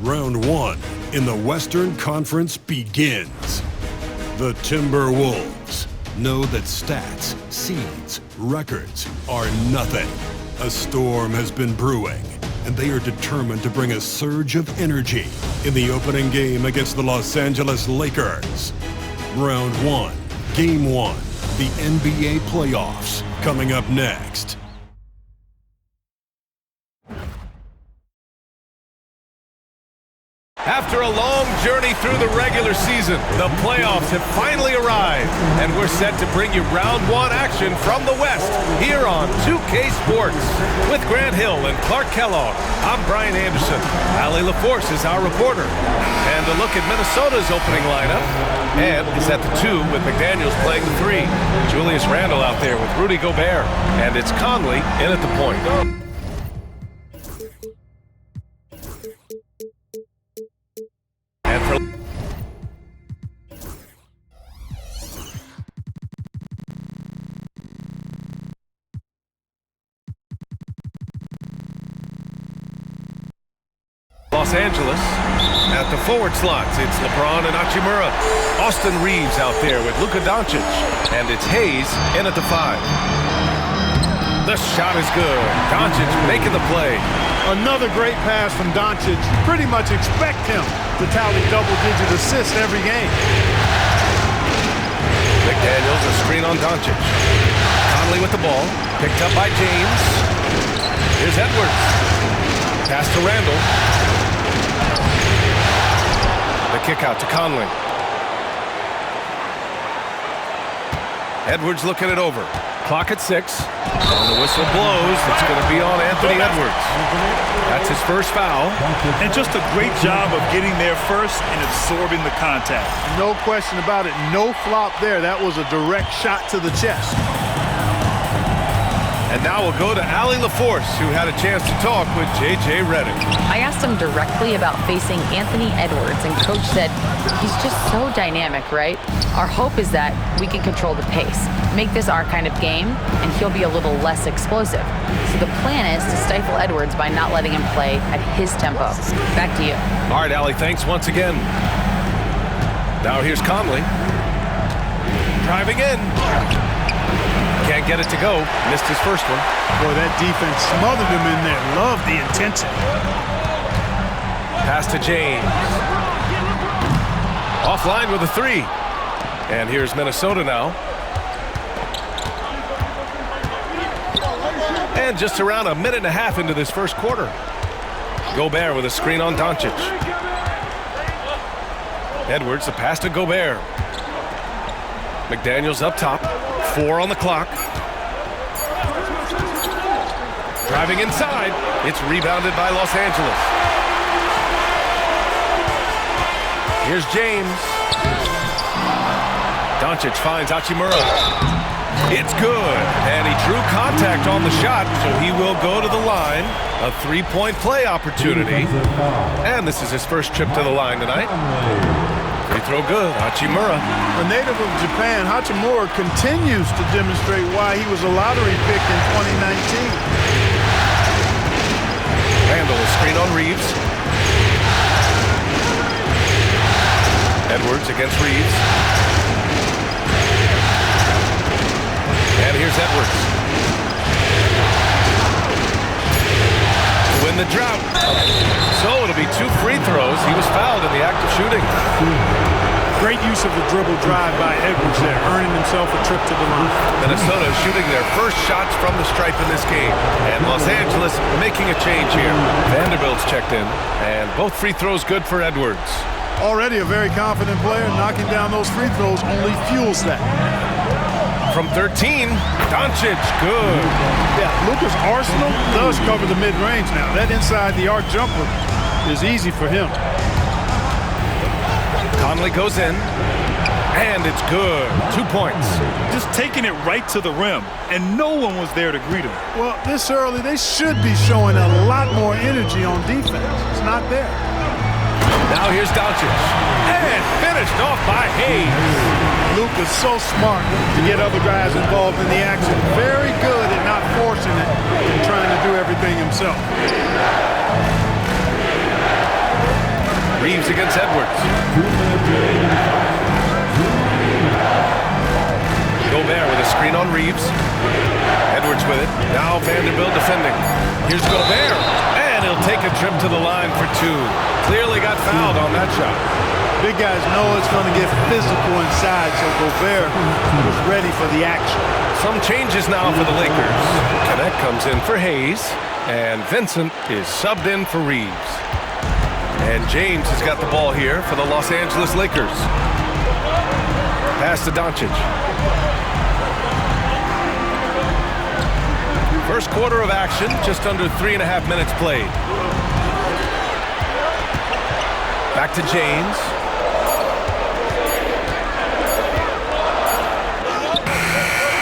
Round one in the Western Conference begins. The Timberwolves know that stats, seeds, records are nothing. A storm has been brewing, and they are determined to bring a surge of energy in the opening game against the Los Angeles Lakers. Round one, game one, the NBA playoffs, coming up next. After a long journey through the regular season, the playoffs have finally arrived, and we're set to bring you round one action from the West here on 2K Sports. With Grant Hill and Clark Kellogg, I'm Brian Anderson. Allie LaForce is our reporter. And a look at Minnesota's opening lineup. And is at the 2 with McDaniels playing the 3. Julius Randle out there with Rudy Gobert. And it's Conley in at the point. Los Angeles at the forward slots. It's LeBron and Hachimura. Austin Reeves out there with Luka Doncic. And it's Hayes in at the 5. The shot is good. Doncic making the play. Another great pass from Doncic. Pretty much expect him to tally double-digit assists every game. McDaniels, a screen on Doncic. Conley with the ball. Picked up by James. Here's Edwards. Pass to Randle. The kick out to Conley. Edwards looking it over. Clock at 6. And the whistle blows. It's going to be on Anthony Edwards. That's his first foul. And just a great job of getting there first and absorbing the contact. No question about it. No flop there. That was a direct shot to the chest. And now we'll go to Allie LaForce, who had a chance to talk with J.J. Redick. I asked him directly about facing Anthony Edwards, and Coach said he's just so dynamic, right? Our hope is that we can control the pace, make this our kind of game, and he'll be a little less explosive. So the plan is to stifle Edwards by not letting him play at his tempo. Back to you. All right, Allie, thanks once again. Now here's Conley. Driving in. Can't get it to go. Missed his first one. Boy, that defense smothered him in there. Love the intensity. Pass to James. Offline with a 3. And here's Minnesota now. And just around a minute and a half into this first quarter. Gobert with a screen on Doncic. Edwards, the pass to Gobert. McDaniels up top. 4 on the clock. Driving inside. It's rebounded by Los Angeles. Here's James. Doncic finds Hachimura. It's good. And he drew contact on the shot, so he will go to the line. A 3-point play opportunity. And this is his first trip to the line tonight. Free throw good. Hachimura. A native of Japan, Hachimura continues to demonstrate why he was a lottery pick in 2019. Randle, a screen on Reeves. Edwards against Reeves. And here's Edwards. To win the drought. So it'll be 2 free throws. He was fouled in the act of shooting. Great use of the dribble drive by Edwards there, earning himself a trip to the line. Minnesota shooting their first shots from the stripe in this game. And Los Angeles making a change here. Vanderbilt's checked in. And both free throws good for Edwards. Already a very confident player. Knocking down those free throws only fuels that. From 13, Doncic, good. Yeah, Luka's arsenal does cover the mid-range now. That inside the arc jumper is easy for him. Conley goes in, and it's good. 2 points. Just taking it right to the rim, and no one was there to greet him. Well, this early, they should be showing a lot more energy on defense. It's not there. Now here's Doncic. And finished off by Hayes. Luka's so smart to get other guys involved in the action. Very good at not forcing it and trying to do everything himself. Reeves against Edwards. Gobert with a screen on Reeves. Edwards with it. Now Vanderbilt defending. Here's Gobert. And he'll take a trip to the line for two. Clearly got fouled on that shot. Big guys know it's going to get physical inside, so Gobert was ready for the action. Some changes now for the Lakers. Connect comes in for Hayes. And Vincent is subbed in for Reeves. And James has got the ball here for the Los Angeles Lakers. Pass to Doncic. First quarter of action, just under 3.5 minutes played. Back to James.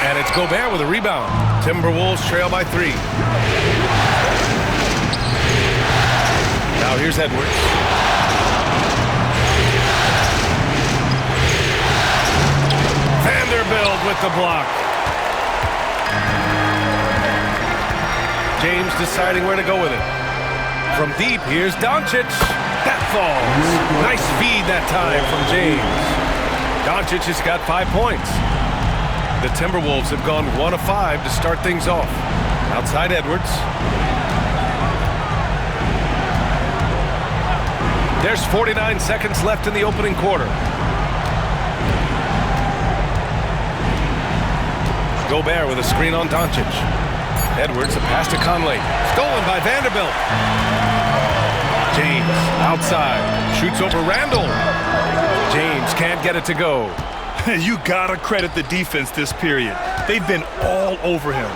And it's Gobert with a rebound. Timberwolves trail by 3. Now here's Edwards. Vanderbilt with the block. James deciding where to go with it. From deep, here's Doncic. That falls. Nice feed that time from James. Doncic has got 5 points. The Timberwolves have gone 1 of 5 to start things off. Outside Edwards. There's 49 seconds left in the opening quarter. Gobert with a screen on Doncic. Edwards, a pass to Conley. Stolen by Vanderbilt. James, outside. Shoots over Randall. James can't get it to go. You gotta credit the defense this period. They've been all over him.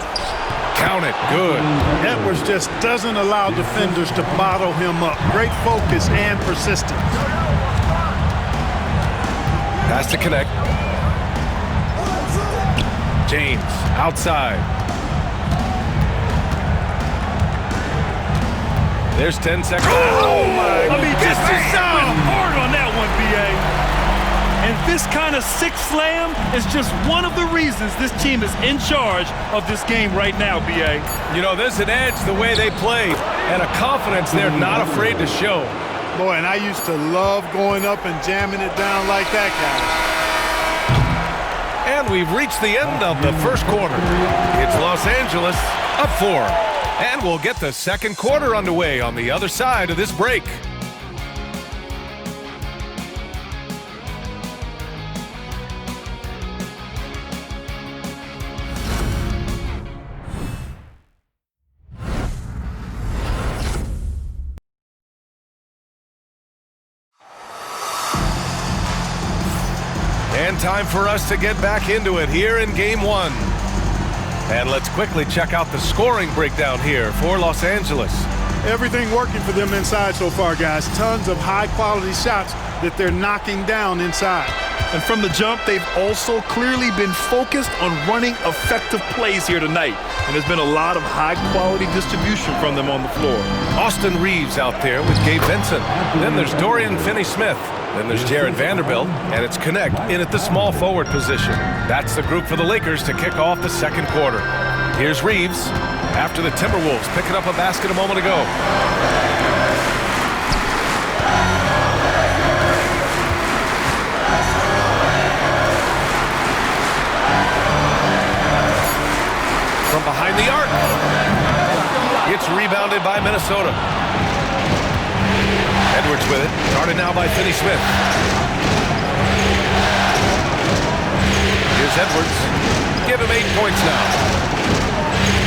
Count it. Good. Edwards just doesn't allow defenders to bottle him up. Great focus and persistence. Pass to Connect. James, outside. There's 10 seconds. Oh my! I mean, just went hard on that one, B.A. And this kind of six slam is just one of the reasons this team is in charge of this game right now, B.A. You know, there's an edge the way they play and a confidence they're not afraid to show. Boy, and I used to love going up and jamming it down like that, guy. And we've reached the end of the first quarter. It's Los Angeles up 4. And we'll get the second quarter underway on the other side of this break. And time for us to get back into it here in Game 1. And let's quickly check out the scoring breakdown here for Los Angeles. Everything working for them inside so far, guys. Tons of high-quality shots that they're knocking down inside. And from the jump, they've also clearly been focused on running effective plays here tonight. And there's been a lot of high-quality distribution from them on the floor. Austin Reeves out there with Gabe Vincent. Then there's Dorian Finney-Smith. Then there's Jared Vanderbilt, and it's Connect in at the small forward position. That's the group for the Lakers to kick off the second quarter. Here's Reeves after the Timberwolves picking up a basket a moment ago. From behind the arc. It's rebounded by Minnesota. Edwards with it. Guarded now by Finney-Smith. Here's Edwards. Give him 8 points now.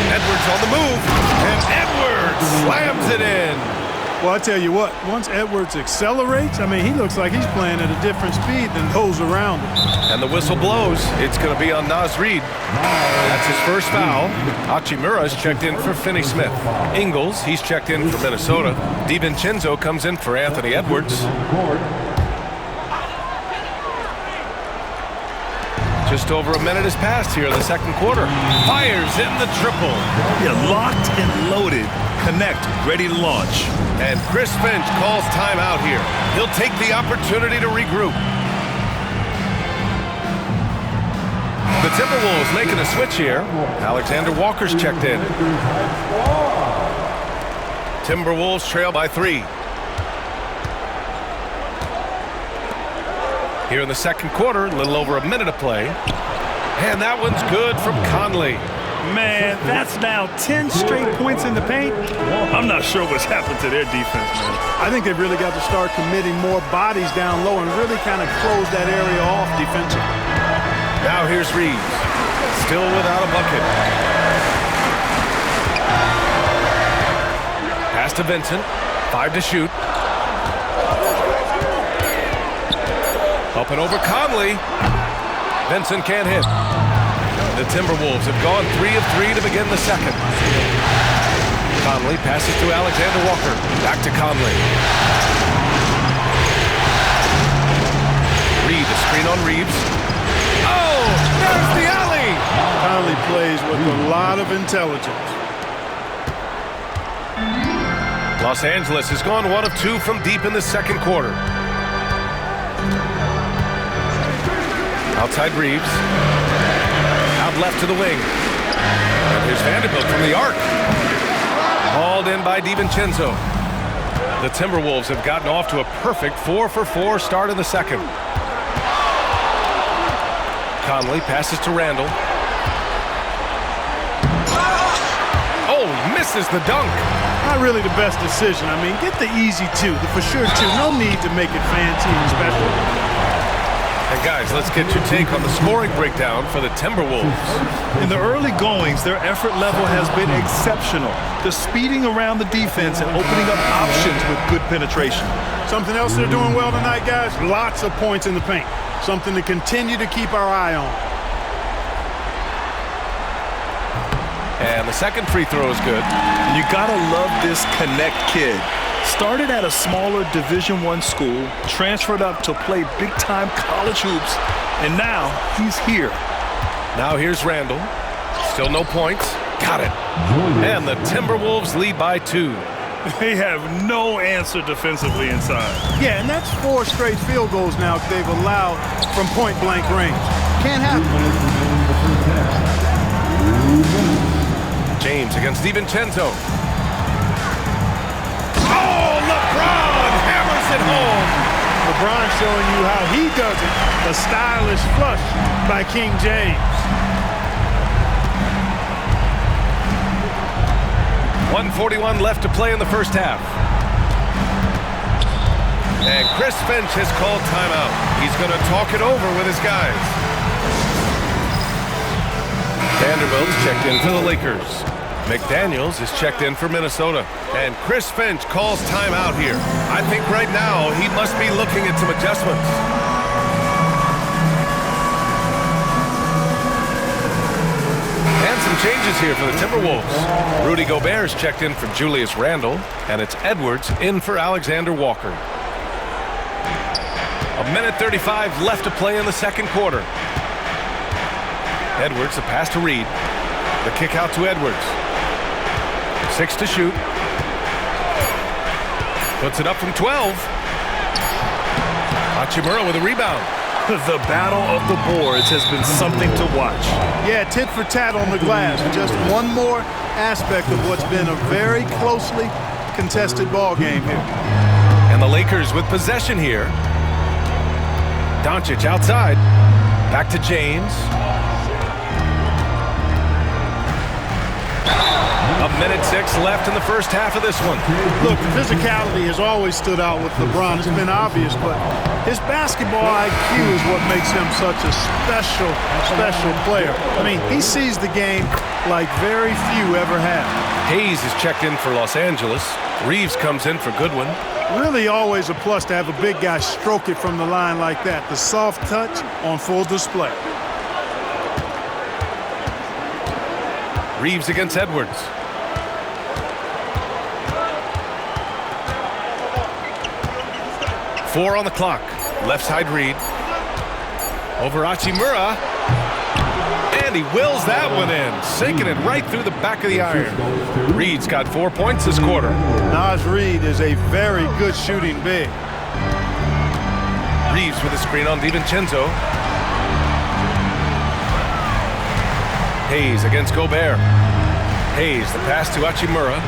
Edwards on the move. And Edwards slams it in. Well, I tell you what, once Edwards accelerates, I mean, he looks like he's playing at a different speed than those around him. And the whistle blows. It's going to be on Naz Reid. That's his first foul. Hachimura's checked in for Finney-Smith. Ingles, he's checked in for Minnesota. DiVincenzo comes in for Anthony Edwards. Just over a minute has passed here in the second quarter. Fires in the triple. Yeah, locked and loaded. Connect, ready to launch. And Chris Finch calls timeout here. He'll take the opportunity to regroup. The Timberwolves making a switch here. Alexander Walker's checked in. Timberwolves trail by 3. Here in the second quarter, a little over a minute of play. And that one's good from Conley. Man, that's now 10 straight points in the paint. I'm not sure what's happened to their defense, man. I think they've really got to start committing more bodies down low and really kind of close that area off defensively. Now here's Reeves, still without a bucket. Pass to Vincent, 5 to shoot. Up and over Conley. Vincent can't hit. The Timberwolves have gone 3 of 3 to begin the second. Conley passes to Alexander Walker. Back to Conley. Reed, the screen on Reeves. Oh, there's the alley! Conley plays with a lot of intelligence. Los Angeles has gone 1 of 2 from deep in the second quarter. Outside Reeves. Out left to the wing. And here's Vanderbilt from the arc. Hauled in by DiVincenzo. The Timberwolves have gotten off to a perfect 4-for-4 start in the second. Conley passes to Randall. Oh, misses the dunk. Not really the best decision. I mean, get the easy 2, the for sure 2. No need to make it fancy and special. And guys, let's get your take on the scoring breakdown for the Timberwolves. In the early goings, their effort level has been exceptional. They're speeding around the defense and opening up options with good penetration. Something else they're doing well tonight, guys, lots of points in the paint. Something to continue to keep our eye on. And the second free throw is good. You gotta love this Connect kid. Started at a smaller Division I school, transferred up to play big-time college hoops, and now he's here. Now here's Randall. Still no points. Got it. And the Timberwolves lead by 2. They have no answer defensively inside. Yeah, and that's 4 straight field goals now they've allowed from point-blank range. Can't happen. James against DiVincenzo. Oh, LeBron hammers it home. LeBron showing you how he does it. A stylish flush by King James. 1:41 left to play in the first half. And Chris Finch has called timeout. He's going to talk it over with his guys. Vanderbilt's checked in for the Lakers. McDaniels is checked in for Minnesota. And Chris Finch calls timeout here. I think right now he must be looking at some adjustments. And some changes here for the Timberwolves. Rudy Gobert is checked in for Julius Randle. And it's Edwards in for Alexander Walker. 1:35 left to play in the second quarter. Edwards, the pass to Reed. The kick out to Edwards. 6 to shoot. Puts it up from 12. Hachimura with a rebound. The battle of the boards has been something to watch. Yeah, tit for tat on the glass. Just one more aspect of what's been a very closely contested ball game here. And the Lakers with possession here. Doncic outside. Back to James. 1:06 left in the first half of this one. Look, the physicality has always stood out with LeBron. It's been obvious, but his basketball IQ is what makes him such a special player. I mean, he sees the game like very few ever have. Hayes is checked in for Los Angeles. Reeves comes in for Goodwin. Really always a plus to have a big guy stroke it from the line like that. The soft touch on full display. Reeves against Edwards. Four on the clock. Left side Reed. Over Hachimura. And he wills that one in. Sinking it right through the back of the iron. Reed's got 4 points this quarter. Naz Reid is a very good shooting big. Reeves with a screen on DiVincenzo. Hayes against Gobert. Hayes, the pass to Hachimura.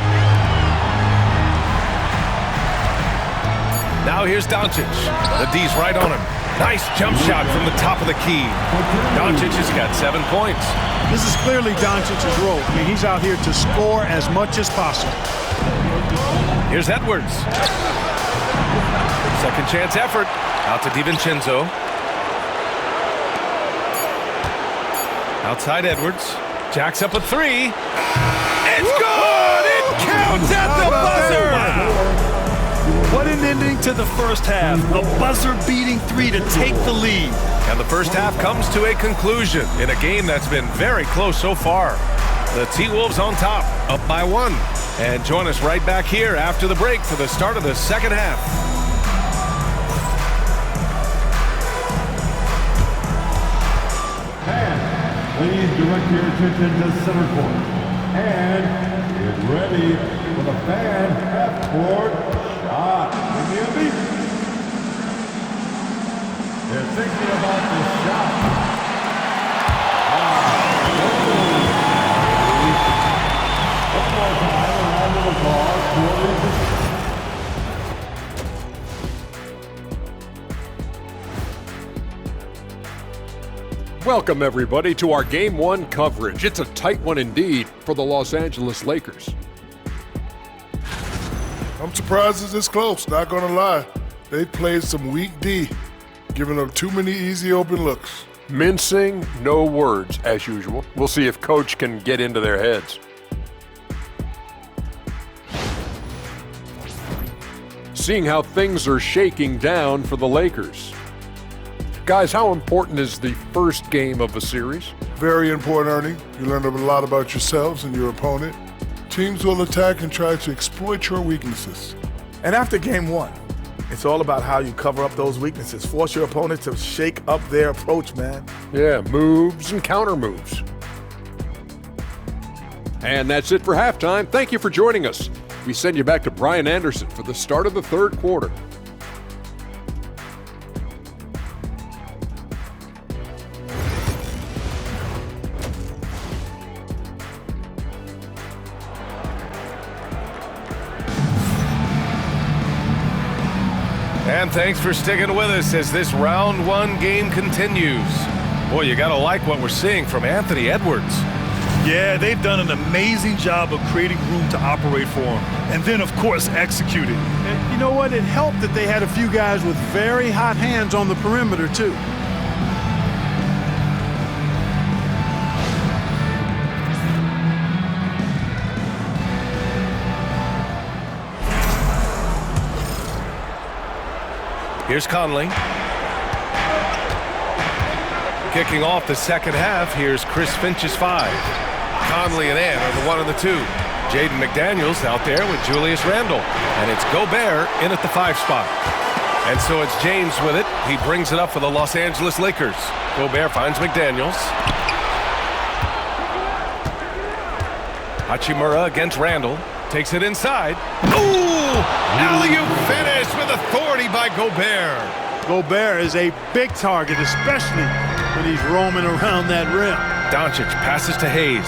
Now here's Doncic. The D's right on him. Nice jump shot from the top of the key. Doncic has got 7 points. This is clearly Doncic's role. I mean, he's out here to score as much as possible. Here's Edwards. Second chance effort. Out to DiVincenzo. Outside Edwards. Jacks up a three. It's good! It counts at the buzzer! Wow. What an ending to the first half. A buzzer-beating three to take the lead. And the first half comes to a conclusion in a game that's been very close so far. The T-Wolves on top, up by 1. And join us right back here after the break for the start of the second half. Please direct your attention to center court. And get ready for the fan half-court shot. They're thinking about the shot. One more time, a round of applause for Welcome, everybody, to our Game 1 coverage. It's a tight one indeed for the Los Angeles Lakers. I'm surprised it's this close, not going to lie. They played some weak D, giving up too many easy open looks. Mincing, no words, as usual. We'll see if Coach can get into their heads. Seeing how things are shaking down for the Lakers. Guys, how important is the first game of a series? Very important, Ernie. You learn a lot about yourselves and your opponent. Teams will attack and try to exploit your weaknesses. And after game 1, it's all about how you cover up those weaknesses. Force your opponent to shake up their approach, man. Yeah, moves and counter moves. And that's it for halftime. Thank you for joining us. We send you back to Brian Anderson for the start of the third quarter. And thanks for sticking with us as this round 1 game continues. Boy, you gotta like what we're seeing from Anthony Edwards. Yeah, they've done an amazing job of creating room to operate for him. And then, of course, executing. And you know what? It helped that they had a few guys with very hot hands on the perimeter, too. Here's Conley. Kicking off the second half, here's Chris Finch's 5. Conley and Ant are the 1 and the 2. Jaden McDaniels out there with Julius Randle. And it's Gobert in at the 5 spot. And so it's James with it. He brings it up for the Los Angeles Lakers. Gobert finds McDaniels. Hachimura against Randle. Takes it inside. Ooh! Alley-oop finish with authority by Gobert. Gobert is a big target, especially when he's roaming around that rim. Doncic passes to Hayes.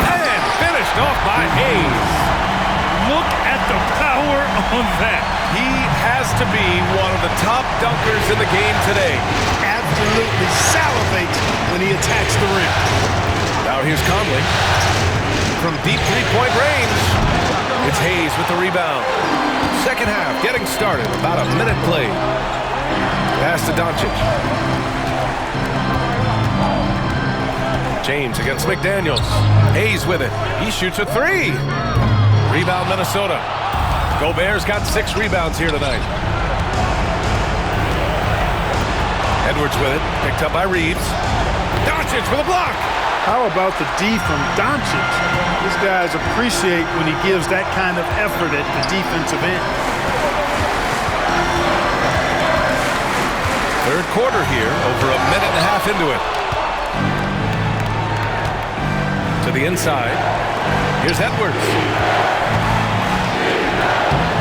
And finished off by Hayes. Look at the power on that. He has to be one of the top dunkers in the game today. Absolutely salivates when he attacks the rim. Now here's Conley. From deep three-point range, it's Hayes with the rebound. Second half getting started, about a minute played. Pass to Doncic. James against McDaniels. Hayes with it. He shoots a 3. Rebound Minnesota. Gobert's got 6 rebounds here tonight. Edwards with it, picked up by Reeves. Doncic with a block. How about the D from Doncic? These guys appreciate when he gives that kind of effort at the defensive end. Third quarter here, over a minute and a half into it. To the inside. Here's Edwards.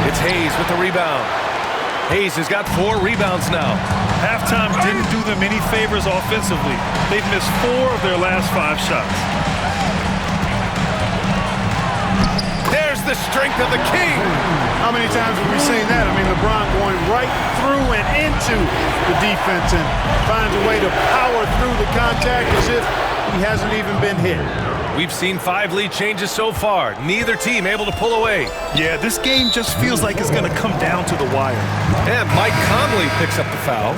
It's Hayes with the rebound. Hayes has got 4 rebounds now. Halftime didn't do them any favors offensively. They've missed 4 of their last 5 shots. There's the strength of the king. How many times have we seen that? I mean, LeBron going right through and into the defense and finds a way to power through the contact as if he hasn't even been hit. We've seen 5 lead changes so far. Neither team able to pull away. Yeah, this game just feels like it's going to come down to the wire. And Mike Conley picks up the foul.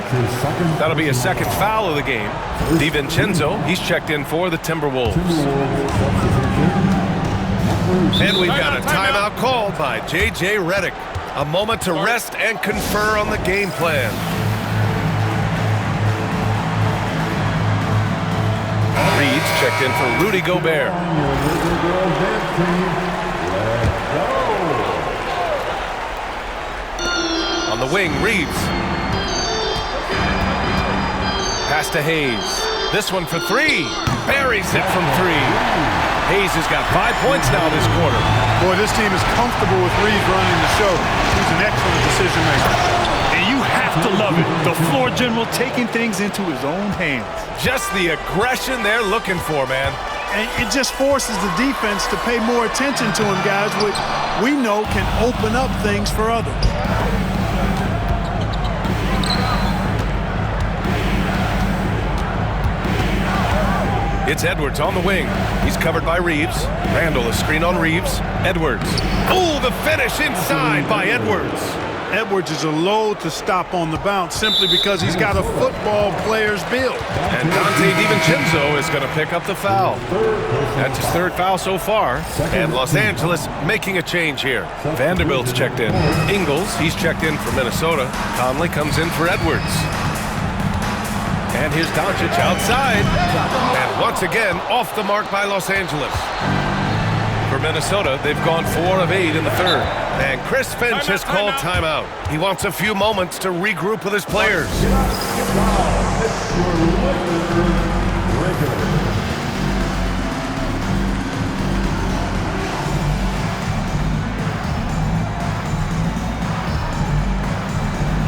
That'll be a second foul of the game. DiVincenzo, he's checked in for the Timberwolves. And we've got a timeout called by J.J. Redick. A moment to rest and confer on the game plan. Reed's checked in for Rudy Gobert. On the wing, Reeves. Pass to Hayes. This one for 3. Buries it from 3. Hayes has got 5 points now this quarter. Boy, this team is comfortable with Reeves running the show. He's an excellent decision maker. And you have to love it. The floor general taking things into his own hands. Just the aggression they're looking for, man. And it just forces the defense to pay more attention to him, guys, which we know can open up things for others. It's Edwards on the wing. He's covered by Reeves. Randall, a screen on Reeves. Edwards. Oh, the finish inside by Edwards. Edwards is a load to stop on the bounce simply because he's got a football player's build. And Dante DiVincenzo is going to pick up the foul. That's his 3rd foul so far. And Los Angeles making a change here. Vanderbilt's checked in. Ingles, he's checked in for Minnesota. Conley comes in for Edwards. And here's Doncic outside. And once again, off the mark by Los Angeles. For Minnesota, they've gone 4 of 8 in the 3rd. And Chris Finch has called timeout. He wants a few moments to regroup with his players.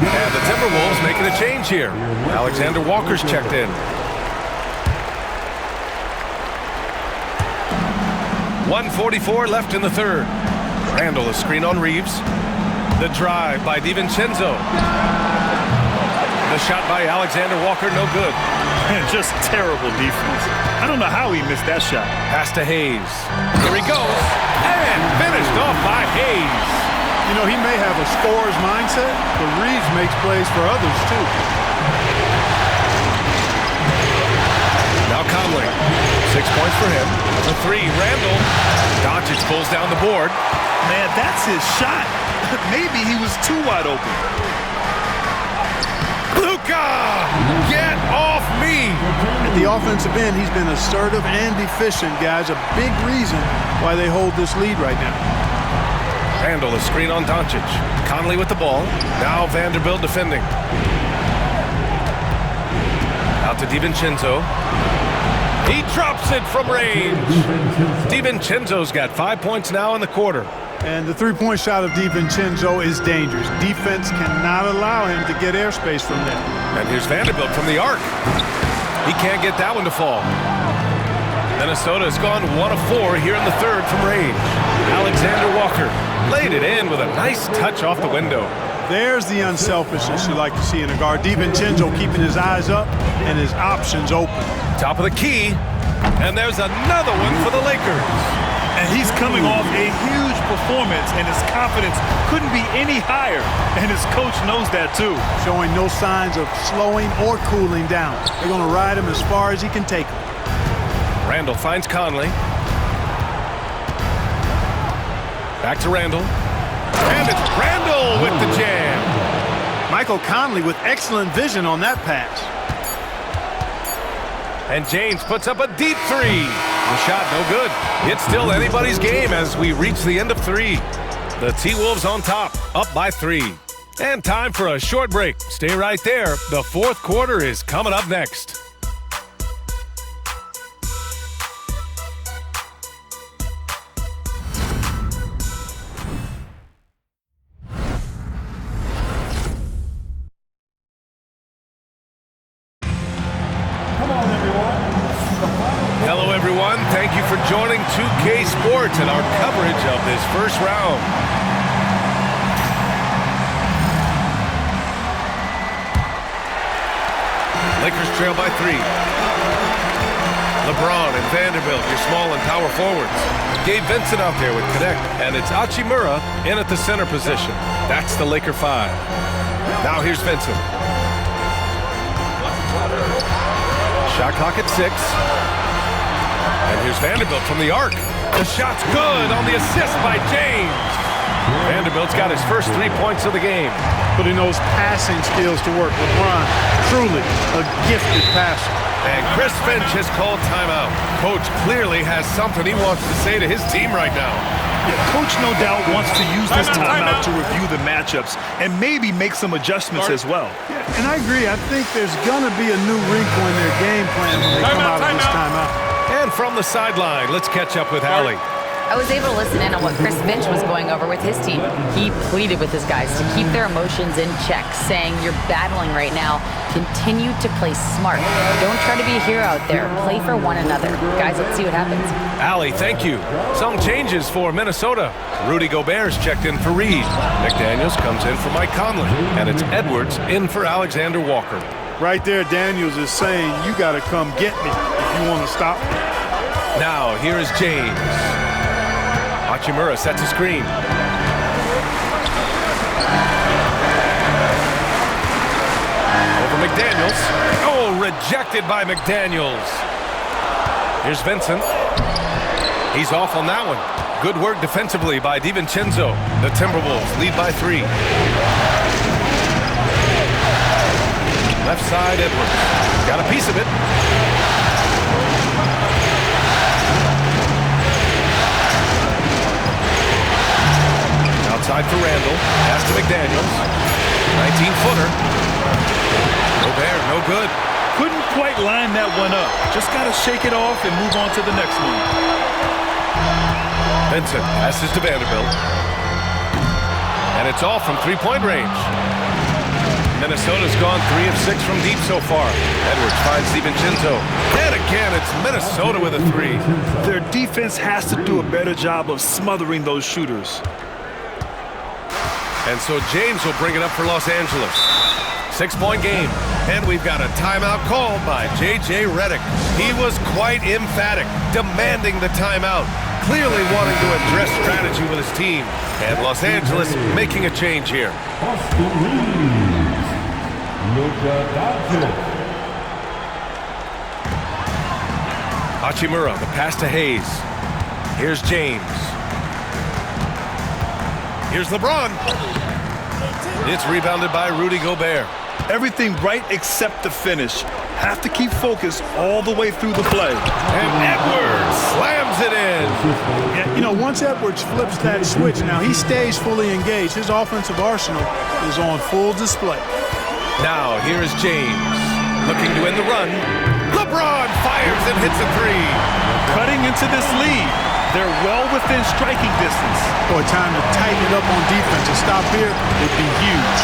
And the Timberwolves making a change here. Alexander Walker's checked in. 1:44 left in the 3rd. Randall, a screen on Reeves. The drive by DiVincenzo. The shot by Alexander Walker, no good. Just terrible defense. I don't know how he missed that shot. Pass to Hayes. Here he goes. And finished off by Hayes. You know, he may have a scorer's mindset, but Reeves makes plays for others, too. Now Conley. 6 points for him. The 3, Randall. Doncic pulls down the board. Man, that's his shot. Maybe he was too wide open. Luka! Get off me! At the offensive end, he's been assertive and efficient, guys. A big reason why they hold this lead right now. Randall, a screen on Doncic. Conley with the ball. Now Vanderbilt defending. Out to DiVincenzo. He drops it from range. DiVincenzo's got 5 points now in the quarter. And the three-point shot of DiVincenzo is dangerous. Defense cannot allow him to get airspace from there. And here's Vanderbilt from the arc. He can't get that one to fall. Minnesota has gone 1 of 4 here in the 3rd from range. Alexander Walker laid it in with a nice touch off the window. There's the unselfishness you like to see in a guard. DiVincenzo keeping his eyes up and his options open. Top of the key, and there's another one for the Lakers. And he's coming off a huge performance, and his confidence couldn't be any higher. And his coach knows that, too. Showing no signs of slowing or cooling down. They're going to ride him as far as he can take him. Randall finds Conley. Back to Randall. And it's Randall with the jam. Michael Conley with excellent vision on that pass. And James puts up a deep 3. The shot no good. It's still anybody's game as we reach the end of 3. The T-Wolves on top, up by 3. And time for a short break. Stay right there. The 4th quarter is coming up next. Hello, everyone. Thank you for joining 2K Sports. Sports and our coverage of this first round. Lakers trail by 3. LeBron and Vanderbilt, your small and power forwards. Gabe Vincent out there with Connect, and it's Hachimura in at the center position. That's the Laker 5. Now here's Vincent. Shot clock at 6. And here's Vanderbilt from the arc. The shot's good on the assist by James. Vanderbilt's got his first 3 points of the game. Putting those passing skills to work. LeBron, truly a gifted passer. And Chris Finch has called timeout. Coach clearly has something he wants to say to his team right now. Yeah, Coach no doubt wants to use this timeout to review the matchups and maybe make some adjustments as well. Yeah, and I agree. I think there's going to be a new wrinkle in their game plan when they come out of this timeout. And from the sideline, let's catch up with Allie. I was able to listen in on what Chris Finch was going over with his team. He pleaded with his guys to keep their emotions in check, saying, you're battling right now. Continue to play smart. Don't try to be a hero out there. Play for one another. Guys, let's see what happens. Allie, thank you. Some changes for Minnesota. Rudy Gobert's checked in for Reed. McDaniels comes in for Mike Conley. And it's Edwards in for Alexander Walker. Right there, Daniels is saying, you got to come get me if you want to stop me. Now, here is James. Hachimura sets a screen. Over McDaniels. Oh, rejected by McDaniels. Here's Vincent. He's off on that one. Good work defensively by DiVincenzo. The Timberwolves lead by 3. Left side, Edwards. Got a piece of it. Outside for Randall. Pass to McDaniels. 19-footer. Gobert, no good. Couldn't quite line that one up. Just got to shake it off and move on to the next one. Vincent passes to Vanderbilt. And it's all from three-point range. Minnesota's gone 3 of 6 from deep so far. Edwards finds DiVincenzo. And again, it's Minnesota with a 3. Their defense has to do a better job of smothering those shooters. And so James will bring it up for Los Angeles. 6-point game. And we've got a timeout called by J.J. Redick. He was quite emphatic, demanding the timeout, clearly wanting to address strategy with his team. And Los Angeles making a change here. Hachimura, the pass to Hayes. Here's James. Here's LeBron. It's rebounded by Rudy Gobert. Everything right except the finish. Have to keep focused all the way through the play. And Edwards slams it in. Yeah, you know, once Edwards flips that switch, now he stays fully engaged. His offensive arsenal is on full display. Now, here is James. Looking to end the run. LeBron fires and hits a 3. Cutting into this lead. They're well within striking distance. Boy, time to tighten it up on defense. A stop here would be huge.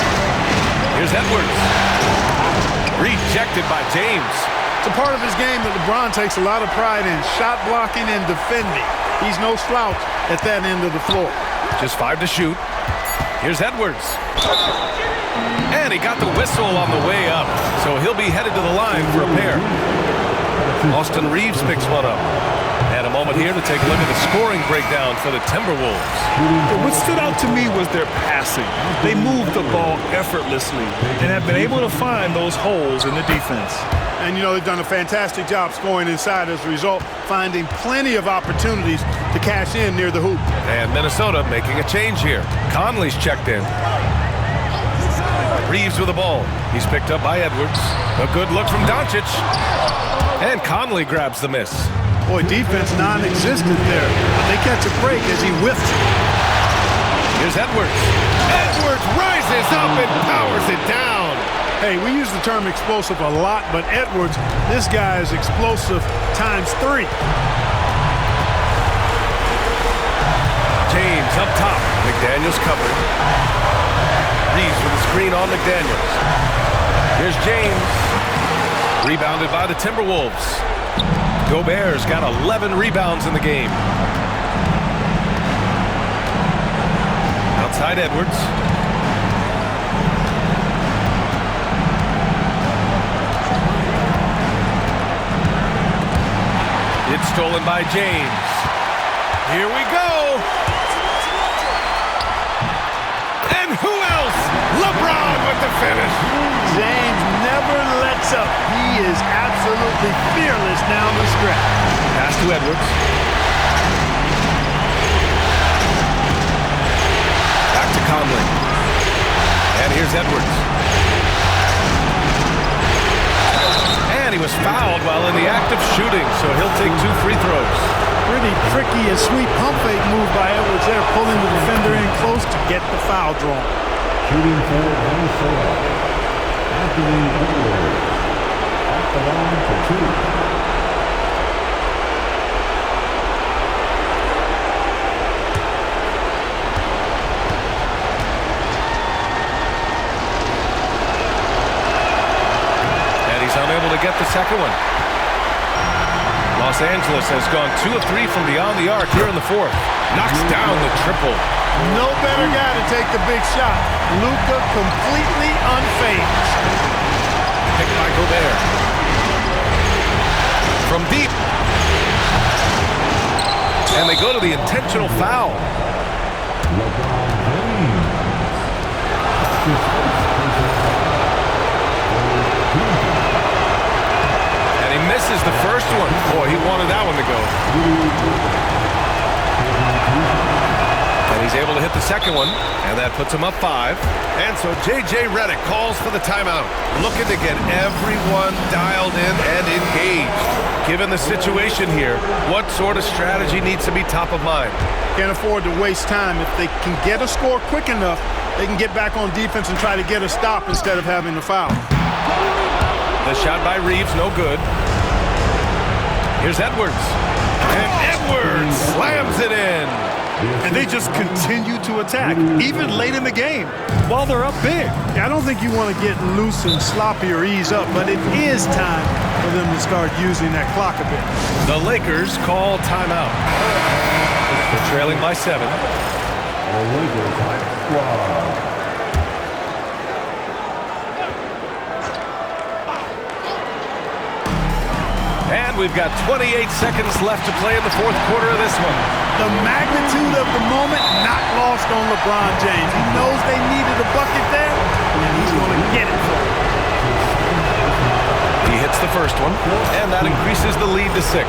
Here's Edwards. Rejected by James. It's a part of his game that LeBron takes a lot of pride in. Shot blocking and defending. He's no slouch at that end of the floor. Just 5 to shoot. Here's Edwards. And he got the whistle on the way up. So he'll be headed to the line for a pair. Austin Reeves picks one up. And a moment here to take a look at the scoring breakdown for the Timberwolves. What stood out to me was their passing. They moved the ball effortlessly and have been able to find those holes in the defense. And, you know, they've done a fantastic job scoring inside as a result, finding plenty of opportunities to cash in near the hoop. And Minnesota making a change here. Conley's checked in. Reeves with the ball. He's picked up by Edwards. A good look from Doncic. And Conley grabs the miss. Boy, defense non-existent there. But they catch a break as he whiffs. Here's Edwards. Edwards rises up and powers it down. Hey, we use the term explosive a lot, but Edwards, this guy is explosive times 3. James up top. McDaniels covered. Reeves with the screen on McDaniels. Here's James. Rebounded by the Timberwolves. Gobert's got 11 rebounds in the game. Outside Edwards. It's stolen by James. Here we go. And who else? LeBron with the finish. James never lets up. He is absolutely fearless down the stretch. Pass to Edwards. Back to Conley. And here's Edwards. And he was fouled while in the act of shooting, so he'll take 2 free throws. Pretty tricky and sweet pump fake move by Edwards there, pulling the defender in close to get the foul drawn. Shooting for Minnesota, Anthony Edwards. At the line for 2. Unable to get the second one. Los Angeles has gone 2 of 3 from beyond the arc here in the fourth. Knocks down the triple. No better guy to take the big shot. Luka completely unfazed. Picked by Gobert. From deep. And they go to the intentional foul. Misses the first one. Boy, he wanted that one to go. And he's able to hit the second one, and that puts him up 5. And so J.J. Redick calls for the timeout, looking to get everyone dialed in and engaged. Given the situation here, what sort of strategy needs to be top of mind? Can't afford to waste time. If they can get a score quick enough, they can get back on defense and try to get a stop instead of having the foul. The shot by Reeves, no good. Here's Edwards. And Edwards slams it in. And they just continue to attack, even late in the game, while they're up big. I don't think you want to get loose and sloppy or ease up, but it is time for them to start using that clock a bit. The Lakers call timeout. They're trailing by 7. The Lakers high squad. And we've got 28 seconds left to play in the fourth quarter of this one. The magnitude of the moment not lost on LeBron James. He knows they needed a bucket there, and he's going to get it for them. He hits the first one, and that increases the lead to 6.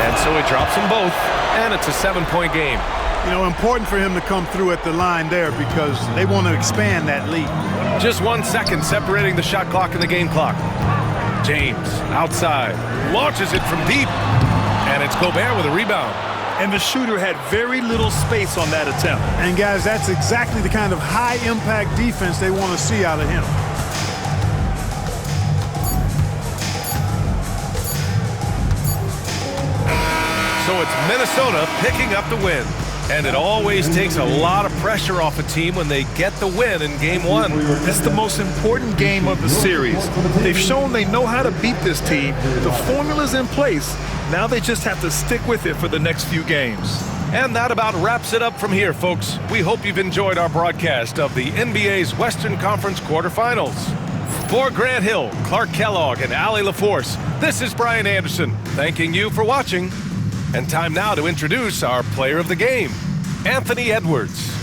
And so he drops them both, and it's a 7-point game. You know, important for him to come through at the line there because they want to expand that lead. Just 1 second separating the shot clock and the game clock. James, outside, launches it from deep, and it's Gobert with a rebound. And the shooter had very little space on that attempt. And guys, that's exactly the kind of high-impact defense they want to see out of him. So it's Minnesota picking up the win. And it always takes a lot of pressure off a team when they get the win in Game 1. That's the most important game of the series. They've shown they know how to beat this team. The formula's in place. Now they just have to stick with it for the next few games. And that about wraps it up from here, folks. We hope you've enjoyed our broadcast of the NBA's Western Conference quarterfinals. For Grant Hill, Clark Kellogg, and Allie LaForce, this is Brian Anderson, thanking you for watching. And time now to introduce our player of the game, Anthony Edwards.